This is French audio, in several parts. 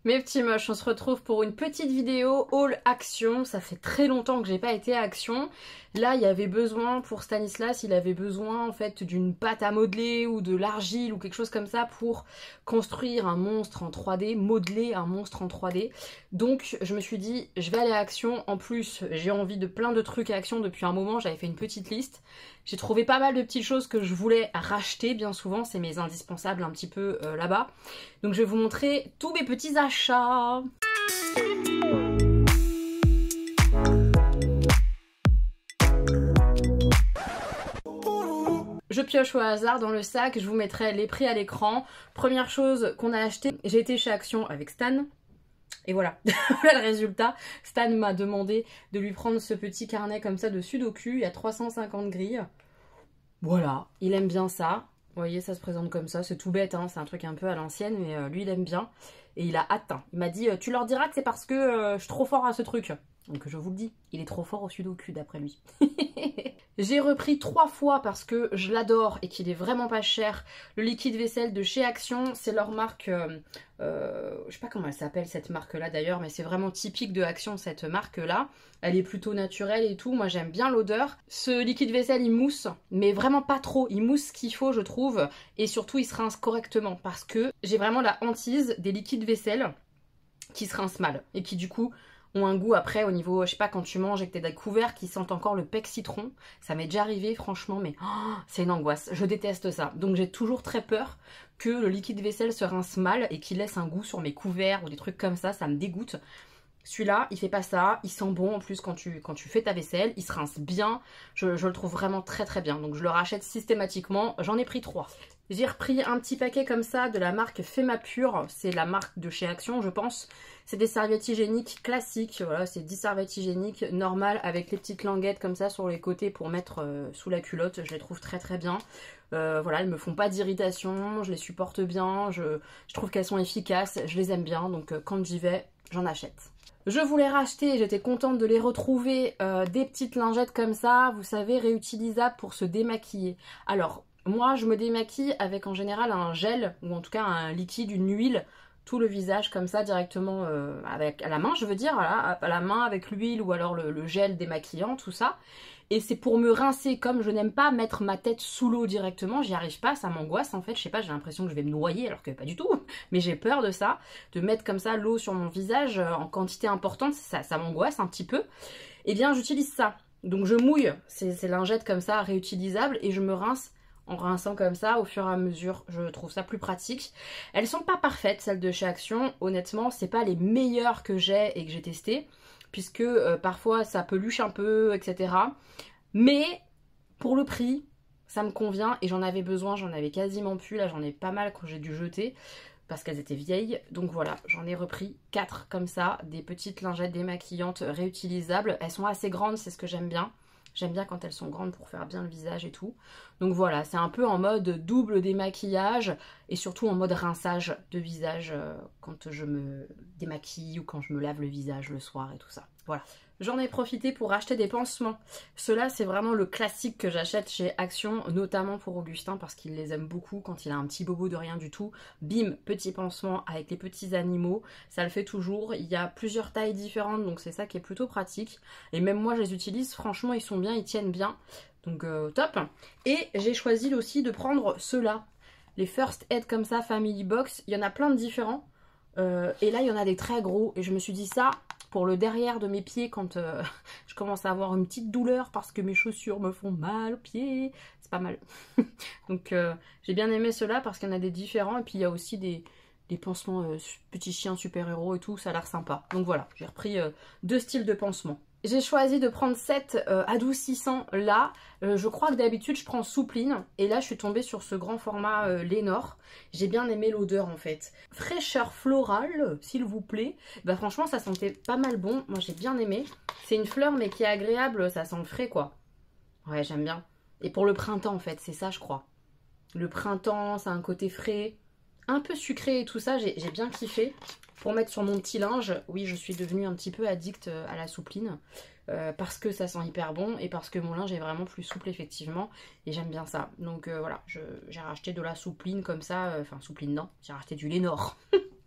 Mes petits moches, on se retrouve pour une petite vidéo haul Action. Ça fait très longtemps que j'ai pas été à Action. Là, il y avait besoin, pour Stanislas, il avait besoin en fait d'une pâte à modeler ou de l'argile ou quelque chose comme ça pour construire un monstre en 3D, modeler un monstre en 3D. Donc je me suis dit, je vais aller à Action. En plus, j'ai envie de plein de trucs à Action depuis un moment, j'avais fait une petite liste. J'ai trouvé pas mal de petites choses que je voulais racheter, bien souvent, c'est mes indispensables un petit peu là-bas. Donc je vais vous montrer tous mes petits achats. Je pioche au hasard dans le sac, je vous mettrai les prix à l'écran. Première chose qu'on a acheté, j'ai été chez Action avec Stan. Et voilà, voilà le résultat. Stan m'a demandé de lui prendre ce petit carnet comme ça de Sudoku. Il y a 350 grilles. Voilà, il aime bien ça. Vous voyez, ça se présente comme ça. C'est tout bête, hein, c'est un truc un peu à l'ancienne, mais lui, il aime bien. Et il a hâte. Hein. Il m'a dit, tu leur diras que c'est parce que je suis trop fort à ce truc. Donc je vous le dis, il est trop fort au Sudoku d'après lui. J'ai repris 3 fois parce que je l'adore et qu'il est vraiment pas cher. Le liquide vaisselle de chez Action, c'est leur marque, je sais pas comment elle s'appelle cette marque là d'ailleurs, mais c'est vraiment typique de Action cette marque là. Elle est plutôt naturelle et tout, moi j'aime bien l'odeur. Ce liquide vaisselle il mousse, mais vraiment pas trop, il mousse ce qu'il faut je trouve. Et surtout il se rince correctement parce que j'ai vraiment la hantise des liquides vaisselle qui se rincent mal et qui du coup ont un goût après au niveau, je sais pas, quand tu manges et que t'es des couverts qui sentent encore le pec citron. Ça m'est déjà arrivé franchement, mais oh, c'est une angoisse. Je déteste ça. Donc j'ai toujours très peur que le liquide vaisselle se rince mal et qu'il laisse un goût sur mes couverts ou des trucs comme ça me dégoûte. Celui-là, il fait pas ça, il sent bon en plus quand tu fais ta vaisselle, il se rince bien, je le trouve vraiment très très bien. Donc je le rachète systématiquement, j'en ai pris 3. J'ai repris un petit paquet comme ça de la marque Femapur, c'est la marque de chez Action je pense. C'est des serviettes hygiéniques classiques, voilà, c'est 10 serviettes hygiéniques normales avec les petites languettes comme ça sur les côtés pour mettre sous la culotte, je les trouve très très bien. Voilà, elles me font pas d'irritation, je les supporte bien, je trouve qu'elles sont efficaces, je les aime bien, donc quand j'y vais, j'en achète. Je voulais racheter, j'étais contente de les retrouver, des petites lingettes comme ça, vous savez, réutilisables pour se démaquiller. Alors, moi je me démaquille avec en général un gel, ou en tout cas un liquide, une huile, tout le visage comme ça directement à la main, je veux dire, voilà, à la main avec l'huile ou alors le gel démaquillant, tout ça. Et c'est pour me rincer, comme je n'aime pas mettre ma tête sous l'eau directement, j'y arrive pas, ça m'angoisse en fait, je sais pas, j'ai l'impression que je vais me noyer alors que pas du tout, mais j'ai peur de ça, de mettre comme ça l'eau sur mon visage en quantité importante, ça m'angoisse un petit peu. Et bien j'utilise ça, donc je mouille ces lingettes comme ça réutilisables et je me rince en rinçant comme ça au fur et à mesure, je trouve ça plus pratique. Elles sont pas parfaites celles de chez Action, honnêtement c'est pas les meilleures que j'ai et que j'ai testées, puisque parfois ça peluche un peu, etc. Mais pour le prix, ça me convient et j'en avais besoin, j'en avais quasiment plus, là j'en ai pas mal quand j'ai dû jeter parce qu'elles étaient vieilles. Donc voilà, j'en ai repris 4 comme ça, des petites lingettes démaquillantes réutilisables. Elles sont assez grandes, c'est ce que j'aime bien. J'aime bien quand elles sont grandes pour faire bien le visage et tout. Donc voilà, c'est un peu en mode double démaquillage et surtout en mode rinçage de visage quand je me démaquille ou quand je me lave le visage le soir et tout ça. Voilà. J'en ai profité pour acheter des pansements. Ceux-là, c'est vraiment le classique que j'achète chez Action, notamment pour Augustin parce qu'il les aime beaucoup quand il a un petit bobo de rien du tout. Bim, petit pansement avec les petits animaux, ça le fait toujours. Il y a plusieurs tailles différentes, donc c'est ça qui est plutôt pratique. Et même moi, je les utilise, franchement, ils sont bien, ils tiennent bien. Donc top. Et j'ai choisi aussi de prendre ceux-là, les First Aid comme ça, Family Box. Il y en a plein de différents. Et là, il y en a des très gros. Et je me suis dit ça pour le derrière de mes pieds quand je commence à avoir une petite douleur parce que mes chaussures me font mal aux pieds. C'est pas mal. Donc j'ai bien aimé ceux-là parce qu'il y en a des différents. Et puis il y a aussi des pansements petits chiens super-héros et tout. Ça a l'air sympa. Donc voilà, j'ai repris 2 styles de pansements. J'ai choisi de prendre cet adoucissant là. Je crois que d'habitude je prends Soupline. Et là je suis tombée sur ce grand format Lénore. J'ai bien aimé l'odeur en fait. Fraîcheur florale s'il vous plaît. Bah franchement ça sentait pas mal bon. Moi j'ai bien aimé. C'est une fleur mais qui est agréable. Ça sent le frais quoi. Ouais j'aime bien. Et pour le printemps en fait c'est ça je crois. Le printemps ça a un côté frais. Un peu sucré et tout ça. J'ai bien kiffé. Pour mettre sur mon petit linge, oui je suis devenue un petit peu addict à la Soupline parce que ça sent hyper bon et parce que mon linge est vraiment plus souple effectivement et j'aime bien ça. Donc voilà, j'ai racheté de la Soupline comme ça, enfin Soupline non, j'ai racheté du Lénore.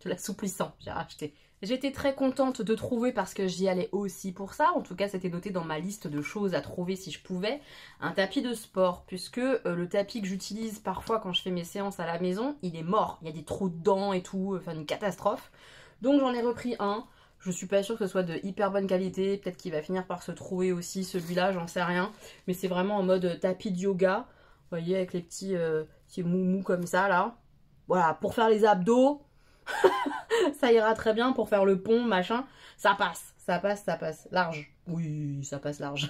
de l'assouplissant, j'ai racheté. J'étais très contente de trouver parce que j'y allais aussi pour ça. En tout cas, c'était noté dans ma liste de choses à trouver si je pouvais. Un tapis de sport, puisque le tapis que j'utilise parfois quand je fais mes séances à la maison, il est mort. Il y a des trous dedans et tout, enfin une catastrophe. Donc j'en ai repris un. Je suis pas sûre que ce soit de hyper bonne qualité. Peut-être qu'il va finir par se trouver aussi celui-là, j'en sais rien. Mais c'est vraiment en mode tapis de yoga. Vous voyez, avec les petits moumous comme ça, là. Voilà, pour faire les abdos... ça ira très bien pour faire le pont, machin. Ça passe, ça passe, ça passe. Large. Oui, ça passe large.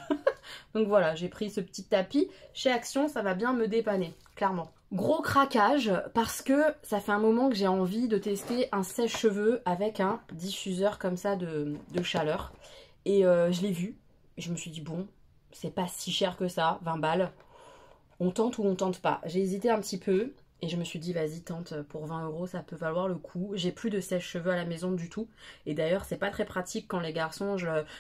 Donc voilà, j'ai pris ce petit tapis. Chez Action, ça va bien me dépanner, clairement. Gros craquage, parce que ça fait un moment que j'ai envie de tester un sèche-cheveux avec un diffuseur comme ça de chaleur. Et je l'ai vu. Je me suis dit, bon, c'est pas si cher que ça, 20 balles. On tente ou on tente pas. J'ai hésité un petit peu. Et je me suis dit, vas-y, tente, pour 20 €, ça peut valoir le coup. J'ai plus de sèche-cheveux à la maison du tout. Et d'ailleurs, c'est pas très pratique quand les garçons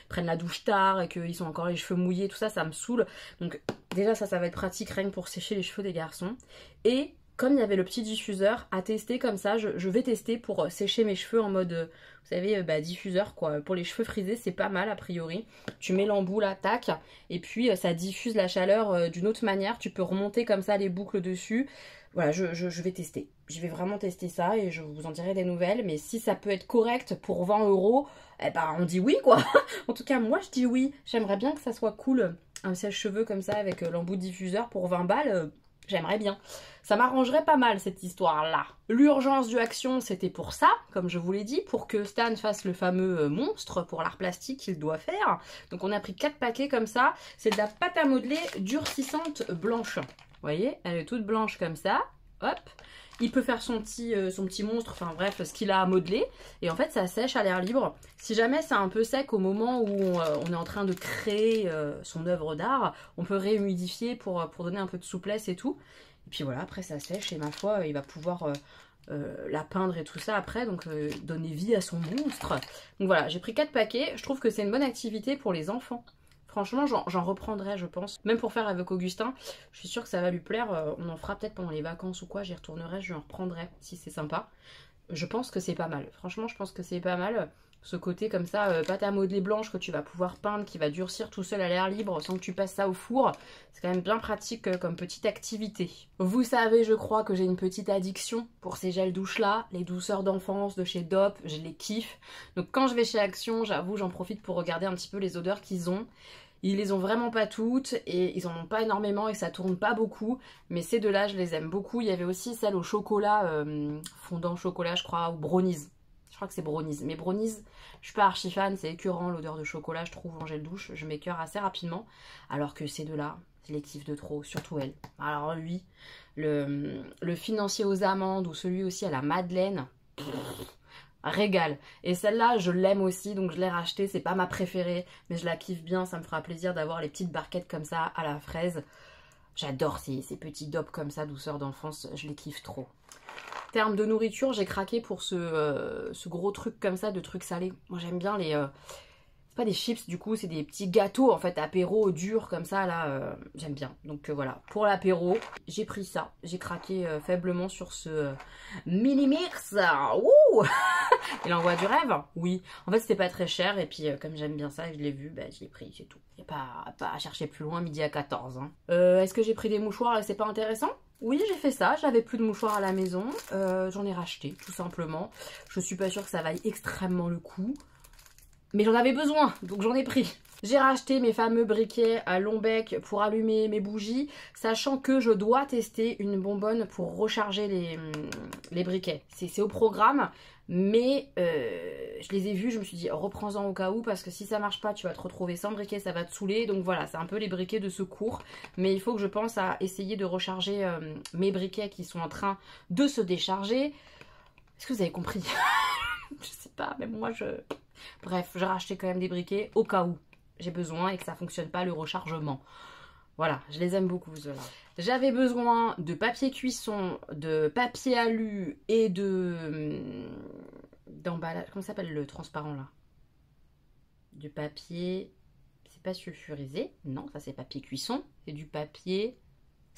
prennent la douche tard et qu'ils sont encore les cheveux mouillés, tout ça, ça me saoule. Donc déjà, ça va être pratique rien que pour sécher les cheveux des garçons. Et comme il y avait le petit diffuseur à tester comme ça, je vais tester pour sécher mes cheveux en mode, vous savez, diffuseur quoi. Pour les cheveux frisés, c'est pas mal a priori. Tu mets l'embout là, tac, et puis ça diffuse la chaleur d'une autre manière. Tu peux remonter comme ça les boucles dessus. Voilà, je vais tester. Je vais vraiment tester ça et je vous en dirai des nouvelles. Mais si ça peut être correct pour 20 €, eh ben on dit oui quoi. En tout cas, moi je dis oui. J'aimerais bien que ça soit cool. Un sèche-cheveux comme ça avec l'embout diffuseur pour 20 balles. J'aimerais bien. Ça m'arrangerait pas mal cette histoire-là. L'urgence du Action, c'était pour ça, comme je vous l'ai dit, pour que Stan fasse le fameux monstre pour l'art plastique qu'il doit faire. Donc on a pris 4 paquets comme ça. C'est de la pâte à modeler durcissante blanche. Vous voyez, elle est toute blanche comme ça. Hop. Il peut faire son petit monstre, enfin bref, ce qu'il a à modeler. Et en fait, ça sèche à l'air libre. Si jamais c'est un peu sec au moment où on est en train de créer son œuvre d'art, on peut réhumidifier pour donner un peu de souplesse et tout. Et puis voilà, après ça sèche et ma foi, il va pouvoir la peindre et tout ça après, donc donner vie à son monstre. Donc voilà, j'ai pris 4 paquets. Je trouve que c'est une bonne activité pour les enfants. Franchement, j'en reprendrai, je pense. Même pour faire avec Augustin, je suis sûre que ça va lui plaire. On en fera peut-être pendant les vacances ou quoi. J'y retournerai, je lui en reprendrai si c'est sympa. Je pense que c'est pas mal. Franchement, je pense que c'est pas mal. Ce côté comme ça, pâte à modeler blanche que tu vas pouvoir peindre, qui va durcir tout seul à l'air libre sans que tu passes ça au four. C'est quand même bien pratique comme petite activité. Vous savez, je crois que j'ai une petite addiction pour ces gels douche là. Les douceurs d'enfance de chez Dop, je les kiffe. Donc quand je vais chez Action, j'avoue, j'en profite pour regarder un petit peu les odeurs qu'ils ont. Ils les ont vraiment pas toutes et ils en ont pas énormément et ça tourne pas beaucoup. Mais ces deux-là, je les aime beaucoup. Il y avait aussi celle au chocolat, fondant chocolat, je crois, ou brownies. Je crois que c'est brownies. Mais brownies, je suis pas archi fan, c'est écœurant l'odeur de chocolat, je trouve, en gel douche. Je m'écœure assez rapidement. Alors que ces deux-là, je les kiffe de trop, surtout elle. Alors lui, le financier aux amandes ou celui aussi à la madeleine... Régale. Et celle-là, je l'aime aussi, donc je l'ai rachetée. C'est pas ma préférée, mais je la kiffe bien. Ça me fera plaisir d'avoir les petites barquettes comme ça à la fraise. J'adore ces petits dopes comme ça, douceur d'enfance. Je les kiffe trop. En termes de nourriture, j'ai craqué pour ce gros truc comme ça, de trucs salés. Moi, j'aime bien les... c'est pas des chips, du coup, c'est des petits gâteaux, en fait, apéro durs comme ça, là. J'aime bien. Donc voilà, pour l'apéro, j'ai pris ça. J'ai craqué faiblement sur ce mini mix. Ouh. Il envoie du rêve. Oui. En fait, c'était pas très cher. Et puis, comme j'aime bien ça et que je l'ai vu, bah, je l'ai pris, c'est tout. Il n'y a pas à chercher plus loin, midi à 14. Hein. Est-ce que j'ai pris des mouchoirs et c'est pas intéressant? Oui, j'ai fait ça. J'avais plus de mouchoirs à la maison. J'en ai racheté, tout simplement. Je suis pas sûre que ça vaille extrêmement le coup. Mais j'en avais besoin, donc j'en ai pris. J'ai racheté mes fameux briquets à long bec pour allumer mes bougies, sachant que je dois tester une bonbonne pour recharger les briquets. C'est au programme, mais je les ai vus, je me suis dit reprends-en au cas où, parce que si ça marche pas, tu vas te retrouver sans briquet, ça va te saouler. Donc voilà, c'est un peu les briquets de secours. Mais il faut que je pense à essayer de recharger mes briquets qui sont en train de se décharger. Est-ce que vous avez compris? Je sais pas, mais moi je... Bref, j'ai racheté quand même des briquets au cas où j'ai besoin et que ça fonctionne pas le rechargement. Voilà, je les aime beaucoup ceux-là. J'avais besoin de papier cuisson, de papier alu et d'emballage. Comment ça s'appelle le transparent là? Du papier... C'est pas sulfurisé. Non, ça c'est papier cuisson. C'est du papier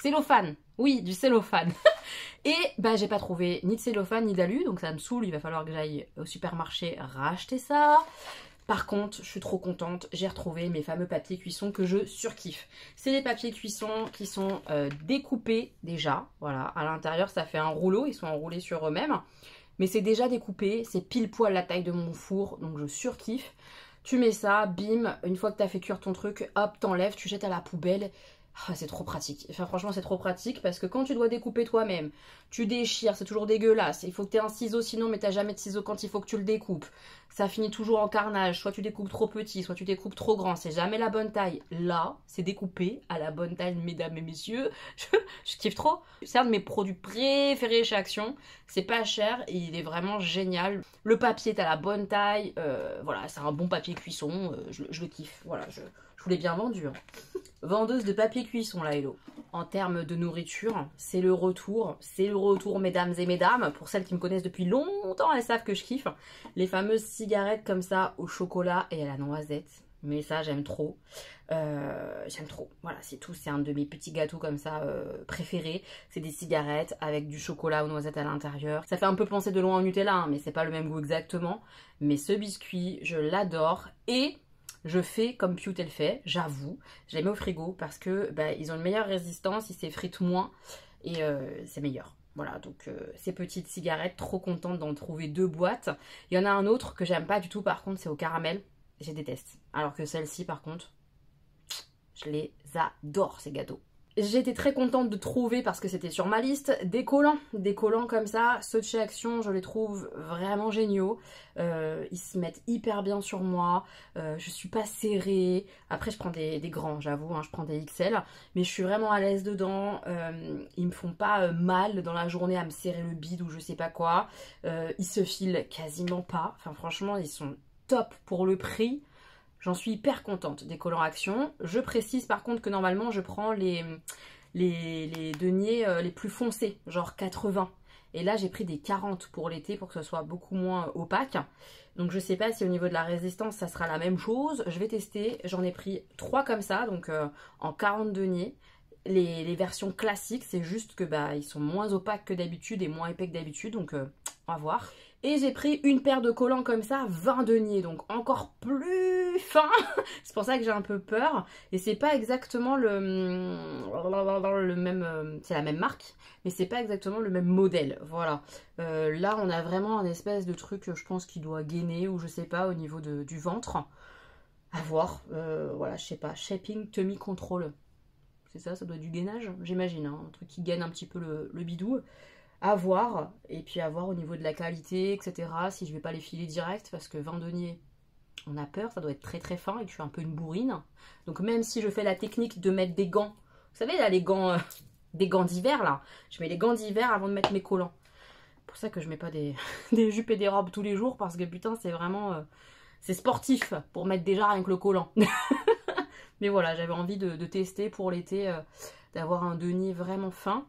Cellophane, oui, du cellophane. Et bah j'ai pas trouvé ni de cellophane ni d'alu, donc ça me saoule, il va falloir que j'aille au supermarché racheter ça. Par contre, je suis trop contente, j'ai retrouvé mes fameux papiers cuisson que je surkiffe. C'est des papiers cuisson qui sont découpés déjà, voilà, à l'intérieur ça fait un rouleau, ils sont enroulés sur eux-mêmes. Mais c'est déjà découpé, c'est pile poil la taille de mon four, donc je surkiffe. Tu mets ça, bim, une fois que tu as fait cuire ton truc, hop, t'enlèves, tu jettes à la poubelle. Ah, c'est trop pratique. Enfin, franchement, c'est trop pratique parce que quand tu dois découper toi-même, tu déchires, c'est toujours dégueulasse. Il faut que tu aies un ciseau sinon, mais t'as jamais de ciseau quand il faut que tu le découpes. Ça finit toujours en carnage. Soit tu découpes trop petit, soit tu découpes trop grand. C'est jamais la bonne taille. Là, c'est découpé à la bonne taille, mesdames et messieurs. Je kiffe trop. C'est un de mes produits préférés chez Action. C'est pas cher et il est vraiment génial. Le papier est à la bonne taille. Voilà, c'est un bon papier cuisson. Je le kiffe. Voilà, je vous l'ai bien vendu. Hein. Vendeuse de papier cuisson, là, Hello. En termes de nourriture, c'est le retour. C'est le retour, mesdames et mesdames. Pour celles qui me connaissent depuis longtemps, elles savent que je kiffe. Les fameuses cigarettes comme ça, au chocolat et à la noisette. Mais ça, j'aime trop. J'aime trop. Voilà, c'est tout. C'est un de mes petits gâteaux comme ça préférés. C'est des cigarettes avec du chocolat aux noisettes à l'intérieur. Ça fait un peu penser de loin au Nutella, hein, mais c'est pas le même goût exactement. Mais ce biscuit, je l'adore. Et je fais comme Piute elle fait, j'avoue. Je les mets au frigo parce que bah, ils ont une meilleure résistance, ils s'effritent moins et c'est meilleur. Voilà, donc ces petites cigarettes, trop contente d'en trouver 2 boîtes. Il y en a un autre que j'aime pas du tout par contre, c'est au caramel. Je déteste. Alors que celle-ci par contre, je les adore ces gâteaux. J'étais très contente de trouver, parce que c'était sur ma liste, des collants. Des collants comme ça, ceux de chez Action, je les trouve vraiment géniaux. Ils se mettent hyper bien sur moi. Je suis pas serrée. Après, je prends des grands, j'avoue, hein, je prends des XL. Mais je suis vraiment à l'aise dedans. Ils me font pas mal dans la journée à me serrer le bide ou je sais pas quoi. Ils se filent quasiment pas. Enfin, franchement, ils sont top pour le prix. J'en suis hyper contente des collants Action. Je précise par contre que normalement je prends les deniers les plus foncés, genre 80. Et là j'ai pris des 40 pour l'été pour que ce soit beaucoup moins opaque. Donc je sais pas si au niveau de la résistance ça sera la même chose. Je vais tester. J'en ai pris 3 comme ça, donc en 40 deniers. Les versions classiques, c'est juste que bah ils sont moins opaques que d'habitude et moins épais que d'habitude, donc on va voir. Et j'ai pris une paire de collants comme ça, 20 deniers, donc encore plus fin. C'est pour ça que j'ai un peu peur. Et c'est pas exactement le même... c'est la même marque, mais c'est pas exactement le même modèle. Voilà. Là, on a vraiment un espèce de truc, je pense, qui doit gainer, ou je sais pas, au niveau du ventre. À voir. Voilà, je sais pas. Shaping Tummy Control. C'est ça, ça doit être du gainage, j'imagine. Hein, un truc qui gaine un petit peu le bidou. À voir, et puis à voir au niveau de la qualité, etc. Si je vais pas les filer direct, parce que 20 deniers, on a peur, ça doit être très très fin et que je suis un peu une bourrine. Donc même si je fais la technique de mettre des gants, vous savez là, les gants, des gants d'hiver là, je mets les gants d'hiver avant de mettre mes collants. C'est pour ça que je mets pas des jupes et des robes tous les jours, parce que putain c'est vraiment, c'est sportif pour mettre déjà rien que le collant. Mais voilà, j'avais envie de tester pour l'été, d'avoir un denier vraiment fin.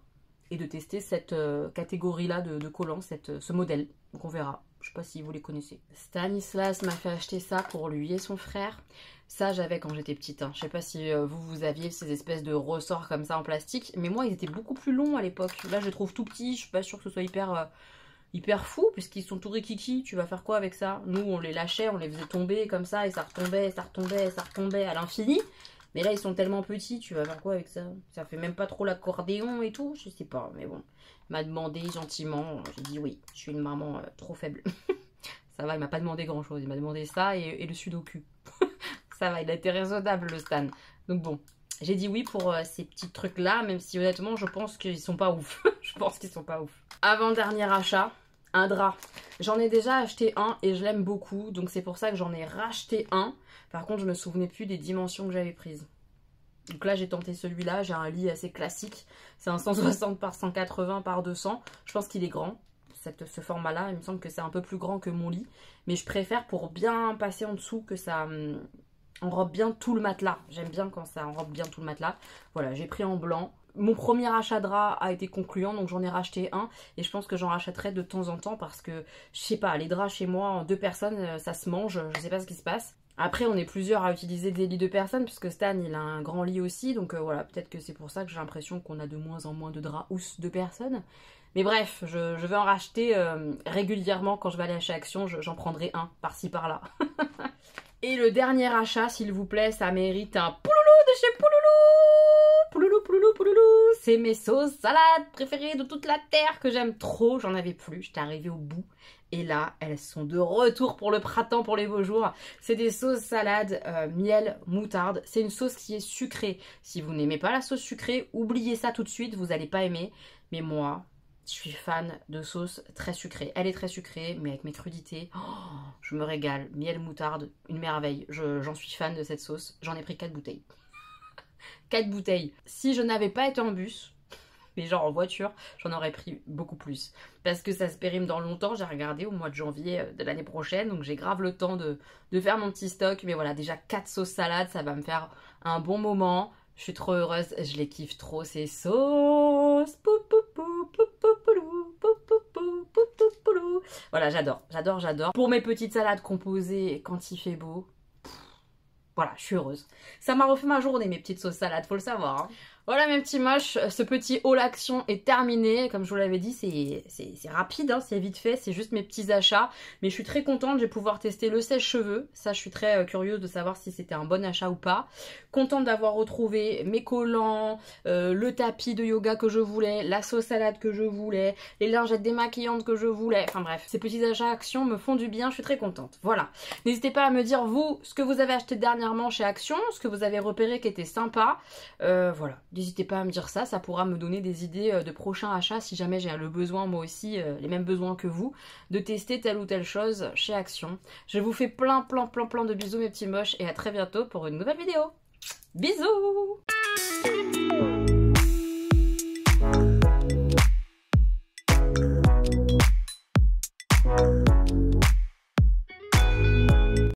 Et de tester cette catégorie-là de collants, ce modèle. Donc on verra. Je sais pas si vous les connaissez. Stanislas m'a fait acheter ça pour lui et son frère. Ça, j'avais quand j'étais petite. Hein. Je sais pas si vous aviez ces espèces de ressorts comme ça en plastique. Mais moi, ils étaient beaucoup plus longs à l'époque. Là, je les trouve tout petits. Je suis pas sûre que ce soit hyper fou, puisqu'ils sont tout rikiki. Tu vas faire quoi avec ça? Nous, on les lâchait, on les faisait tomber comme ça. Et ça retombait, ça retombait, ça retombait à l'infini. Mais là, ils sont tellement petits, tu vas faire quoi avec ça? Ça fait même pas trop l'accordéon et tout, je sais pas. Mais bon, il m'a demandé gentiment, j'ai dit oui, je suis une maman trop faible. Ça va, il m'a pas demandé grand chose, il m'a demandé ça et le sudoku. Ça va, il a été raisonnable le Stan. Donc bon, j'ai dit oui pour ces petits trucs là, même si honnêtement, je pense qu'ils sont pas ouf. Je pense qu'ils sont pas ouf. Avant-dernier achat, un drap. J'en ai déjà acheté un et je l'aime beaucoup, donc c'est pour ça que j'en ai racheté un. Par contre, je me souvenais plus des dimensions que j'avais prises. Donc là, j'ai tenté celui-là. J'ai un lit assez classique. C'est un 160 par 180 par 200. Je pense qu'il est grand, ce format-là. Il me semble que c'est un peu plus grand que mon lit. Mais je préfère pour bien passer en dessous que ça enrobe bien tout le matelas. J'aime bien quand ça enrobe bien tout le matelas. Voilà, j'ai pris en blanc. Mon premier achat de drap a été concluant, donc j'en ai racheté un. Et je pense que j'en rachèterai de temps en temps parce que, je sais pas, les draps chez moi, en 2 personnes, ça se mange. Je sais pas ce qui se passe. Après, on est plusieurs à utiliser des lits de personnes, puisque Stan, il a un grand lit aussi, donc voilà, peut-être que c'est pour ça que j'ai l'impression qu'on a de moins en moins de draps housses de personnes. Mais bref, je vais en racheter régulièrement quand je vais aller chez Action, j'en prendrai un, par-ci, par-là. Et le dernier achat, s'il vous plaît, ça mérite un pouloulou de chez Pouloulou. Pouloulou, pouloulou, pouloulou. C'est mes sauces salades préférées de toute la terre que j'aime trop. J'en avais plus, j'étais arrivée au bout. Et là, elles sont de retour pour le printemps, pour les beaux jours. C'est des sauces salades miel, moutarde. C'est une sauce qui est sucrée. Si vous n'aimez pas la sauce sucrée, oubliez ça tout de suite, vous n'allez pas aimer. Mais moi, je suis fan de sauce très sucrée. Elle est très sucrée, mais avec mes crudités, je me régale. Miel, moutarde, une merveille. J'en suis fan de cette sauce. J'en ai pris 4 bouteilles. 4 bouteilles. Si je n'avais pas été en bus, mais genre en voiture, j'en aurais pris beaucoup plus. Parce que ça se périme dans longtemps, j'ai regardé au mois de janvier de l'année prochaine, donc j'ai grave le temps de faire mon petit stock. Mais voilà, déjà 4 sauces salades, ça va me faire un bon moment. Je suis trop heureuse, je les kiffe trop ces sauces. Voilà, j'adore, j'adore, j'adore. Pour mes petites salades composées quand il fait beau, voilà, je suis heureuse. Ça m'a refait ma journée, mes petites sauces salades, faut le savoir. Hein. Voilà mes petits moches, ce petit haul action est terminé. Comme je vous l'avais dit, c'est rapide, hein, c'est vite fait, c'est juste mes petits achats. Mais je suis très contente, je vais pouvoir tester le sèche-cheveux. Ça, je suis très curieuse de savoir si c'était un bon achat ou pas. Contente d'avoir retrouvé mes collants, le tapis de yoga que je voulais, la sauce salade que je voulais, les lingettes démaquillantes que je voulais. Enfin bref, ces petits achats Action me font du bien, je suis très contente. Voilà. N'hésitez pas à me dire, vous, ce que vous avez acheté dernièrement chez Action, ce que vous avez repéré qui était sympa. Voilà. N'hésitez pas à me dire ça, ça pourra me donner des idées de prochains achats si jamais j'ai le besoin, moi aussi, les mêmes besoins que vous, de tester telle ou telle chose chez Action. Je vous fais plein de bisous mes petits moches et à très bientôt pour une nouvelle vidéo. Bisous!